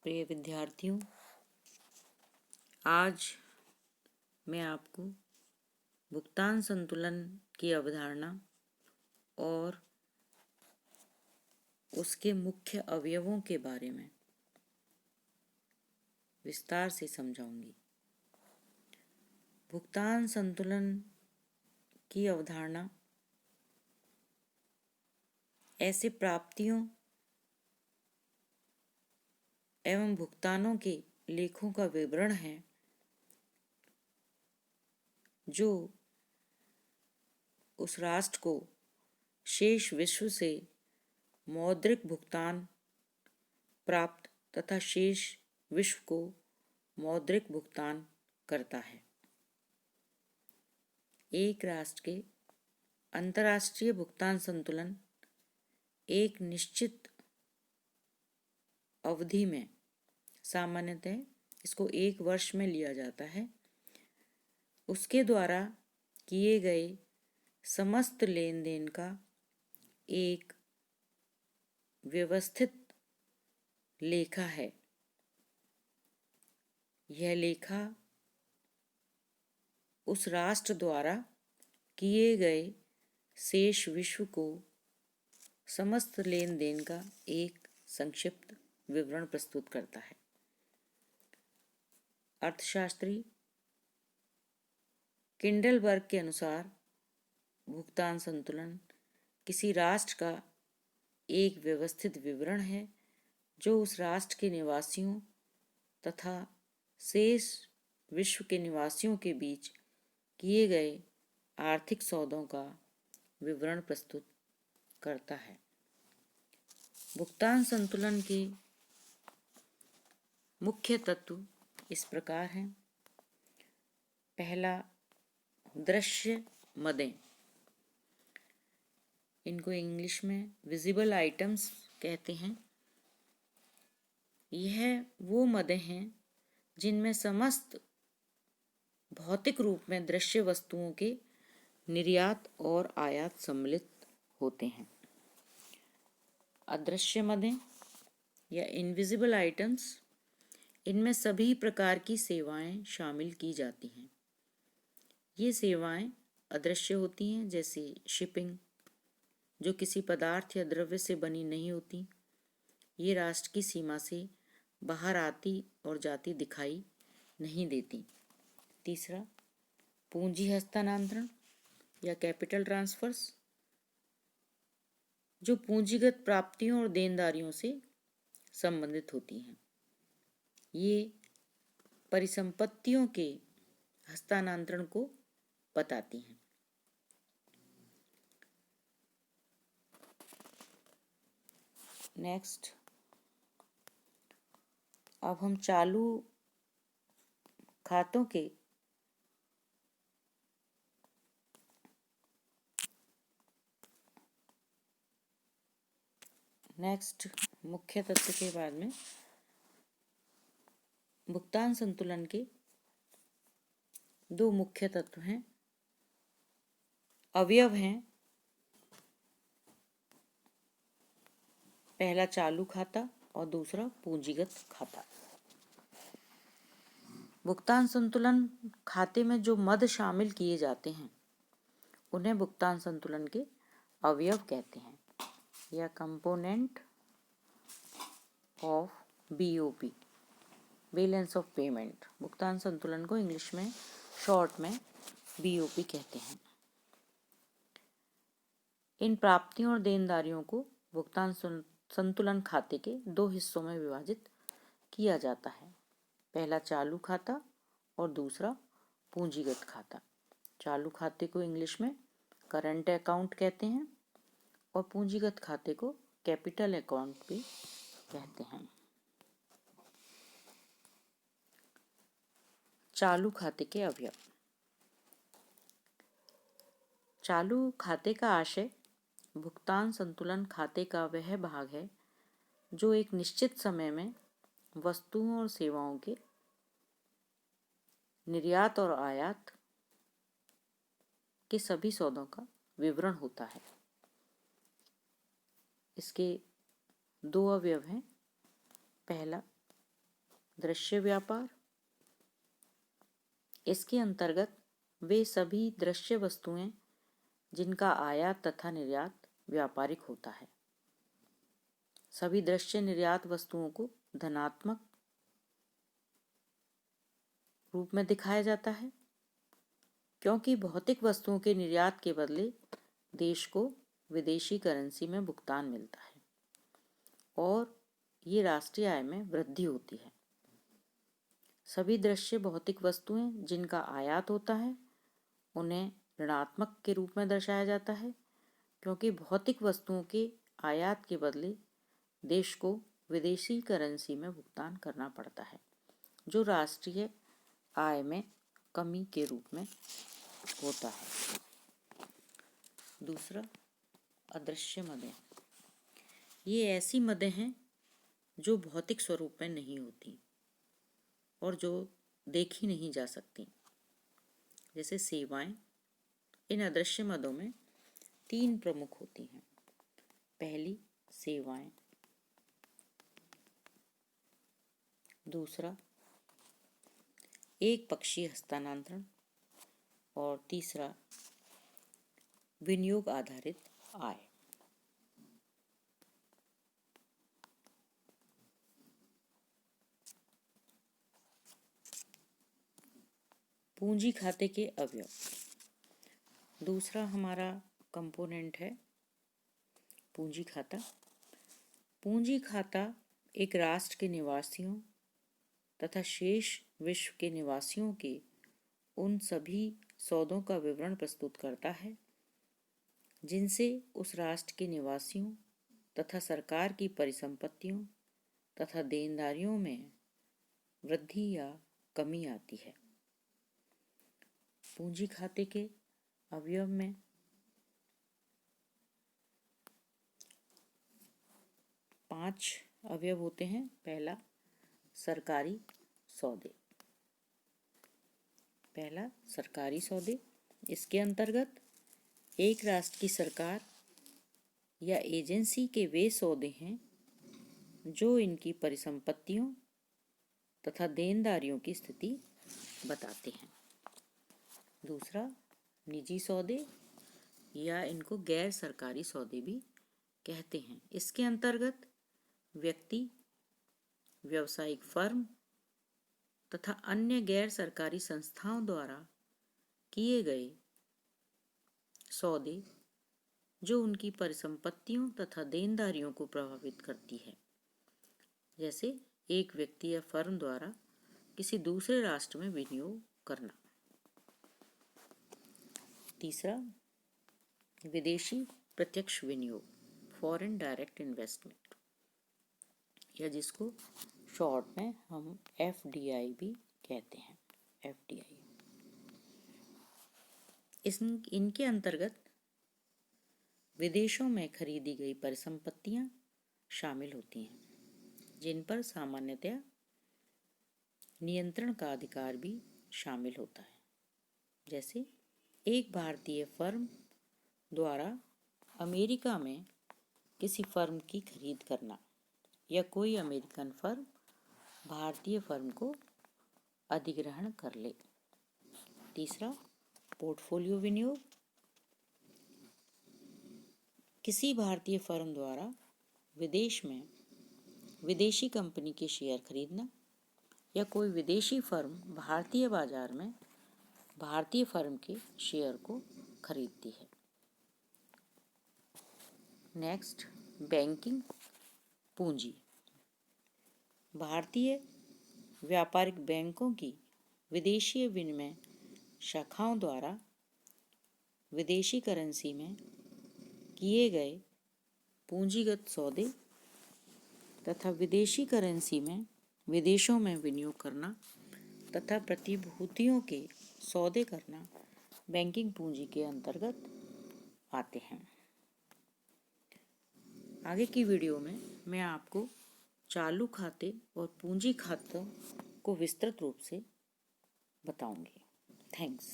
प्रिय विद्यार्थियों, आज मैं आपको भुगतान संतुलन की अवधारणा और उसके मुख्य अवयवों के बारे में विस्तार से समझाऊंगी। भुगतान संतुलन की अवधारणा ऐसे प्राप्तियों एवं भुगतानों के लेखों का विवरण है जो उस राष्ट्र को शेष विश्व से मौद्रिक भुगतान प्राप्त तथा शेष विश्व को मौद्रिक भुगतान करता है। एक राष्ट्र के अंतर्राष्ट्रीय भुगतान संतुलन एक निश्चित अवधि में, सामान्यतः इसको 1 वर्ष में लिया जाता है, उसके द्वारा किए गए समस्त लेन देन का एक व्यवस्थित लेखा है। यह लेखा उस राष्ट्र द्वारा किए गए शेष विश्व को समस्त लेन देन का एक संक्षिप्त विवरण प्रस्तुत करता है। अर्थशास्त्री किंडलबर्ग के अनुसार भुगतान संतुलन किसी राष्ट्र का एक व्यवस्थित विवरण है जो उस राष्ट्र के निवासियों तथा शेष विश्व के निवासियों के बीच किए गए आर्थिक सौदों का विवरण प्रस्तुत करता है। भुगतान संतुलन के मुख्य तत्व इस प्रकार हैं। पहला, दृश्य मदें, इनको इंग्लिश में विजिबल आइटम्स कहते हैं। यह वो मदें हैं जिनमें समस्त भौतिक रूप में दृश्य वस्तुओं के निर्यात और आयात सम्मिलित होते हैं। अदृश्य मदें या इनविजिबल आइटम्स, इनमें सभी प्रकार की सेवाएं शामिल की जाती हैं। ये सेवाएं अदृश्य होती हैं, जैसे शिपिंग, जो किसी पदार्थ या द्रव्य से बनी नहीं होती। ये राष्ट्र की सीमा से बाहर आती और जाती दिखाई नहीं देती। तीसरा, पूंजी हस्तांतरण या कैपिटल ट्रांसफर्स, जो पूंजीगत प्राप्तियों और देनदारियों से संबंधित होती हैं। ये परिसंपत्तियों के हस्तांतरण को बताती हैं। नेक्स्ट, अब हम चालू खातों के मुख्य तत्व के बाद में भुगतान संतुलन के 2 मुख्य तत्व हैं, अवयव हैं। पहला चालू खाता और दूसरा पूंजीगत खाता। भुगतान संतुलन खाते में जो मद शामिल किए जाते हैं उन्हें भुगतान संतुलन के अवयव कहते हैं, या component of BOP, balance of payment. भुगतान संतुलन को इंग्लिश में शॉर्ट में BOP कहते हैं। इन प्राप्तियों और देनदारियों को भुगतान संतुलन खाते के 2 हिस्सों में विभाजित किया जाता है। पहला चालू खाता और दूसरा पूंजीगत खाता। चालू खाते को इंग्लिश में करंट अकाउंट कहते हैं और पूंजीगत खाते को कैपिटल अकाउंट भी कहते हैं। चालू खाते के अवयव। चालू खाते का आशय भुगतान संतुलन खाते का वह भाग है जो एक निश्चित समय में वस्तुओं और सेवाओं के निर्यात और आयात के सभी सौदों का विवरण होता है। इसके 2 अवयव हैं। पहला दृश्य व्यापार, इसके अंतर्गत वे सभी दृश्य वस्तुएं जिनका आयात तथा निर्यात व्यापारिक होता है। सभी दृश्य निर्यात वस्तुओं को धनात्मक रूप में दिखाया जाता है, क्योंकि भौतिक वस्तुओं के निर्यात के बदले देश को विदेशी करेंसी में भुगतान मिलता है और ये राष्ट्रीय आय में वृद्धि होती है। सभी दृश्य भौतिक वस्तुएं जिनका आयात होता है उन्हें ऋणात्मक के रूप में दर्शाया जाता है, क्योंकि भौतिक वस्तुओं के आयात के बदले देश को विदेशी करेंसी में भुगतान करना पड़ता है, जो राष्ट्रीय आय में कमी के रूप में होता है। दूसरा, अदृश्य मदें। ये ऐसी मदें हैं जो भौतिक स्वरूप में नहीं होती और जो देखी नहीं जा सकती, जैसे सेवाएं। इन अदृश्य मदों में 3 प्रमुख होती हैं। पहली, सेवाएं। दूसरा, एक पक्षीय हस्तांतरण। और तीसरा, विनियोग आधारित आय। पूंजी खाते के अवयव। दूसरा हमारा कंपोनेंट है पूंजी खाता। पूंजी खाता एक राष्ट्र के निवासियों तथा शेष विश्व के निवासियों के उन सभी सौदों का विवरण प्रस्तुत करता है जिनसे उस राष्ट्र के निवासियों तथा सरकार की परिसंपत्तियों तथा देनदारियों में वृद्धि या कमी आती है। पूंजी खाते के अवयव में 5 अवयव होते हैं। पहला, सरकारी सौदे। इसके अंतर्गत एक राष्ट्र की सरकार या एजेंसी के वे सौदे हैं जो इनकी परिसंपत्तियों तथा देनदारियों की स्थिति बताते हैं। दूसरा, निजी सौदे या इनको गैर सरकारी सौदे भी कहते हैं। इसके अंतर्गत व्यक्ति, व्यावसायिक फर्म तथा अन्य गैर सरकारी संस्थाओं द्वारा किए गए सौदे जो उनकी परिसंपत्तियों तथा देनदारियों को प्रभावित करती है, जैसे एक व्यक्ति या फर्म द्वारा किसी दूसरे राष्ट्र में विनियोग करना। तीसरा, विदेशी प्रत्यक्ष विनियोग, फॉरेन डायरेक्ट इन्वेस्टमेंट, या जिसको शॉर्ट में हम FDI भी कहते हैं। FDI इनके अंतर्गत विदेशों में खरीदी गई परिसंपत्तियां शामिल होती हैं, जिन पर सामान्यतया नियंत्रण का अधिकार भी शामिल होता है, जैसे एक भारतीय फर्म द्वारा अमेरिका में किसी फर्म की खरीद करना या कोई अमेरिकन फर्म भारतीय फर्म को अधिग्रहण कर ले। तीसरा, पोर्टफोलियो विनियोग, किसी भारतीय फर्म द्वारा विदेश में विदेशी कंपनी के शेयर खरीदना या कोई विदेशी फर्म भारतीय बाजार में भारतीय फर्म के शेयर को खरीदती है। नेक्स्ट, बैंकिंग पूंजी। भारतीय व्यापारिक बैंकों की विदेशी विनिमय शाखाओं द्वारा विदेशी करेंसी में किए गए पूंजीगत सौदे तथा विदेशी करेंसी में विदेशों में विनियोग करना तथा प्रतिभूतियों के सौदे करना बैंकिंग पूंजी के अंतर्गत आते हैं। आगे की वीडियो में मैं आपको चालू खाते और पूंजी खातों को विस्तृत रूप से बताऊंगी। थैंक्स।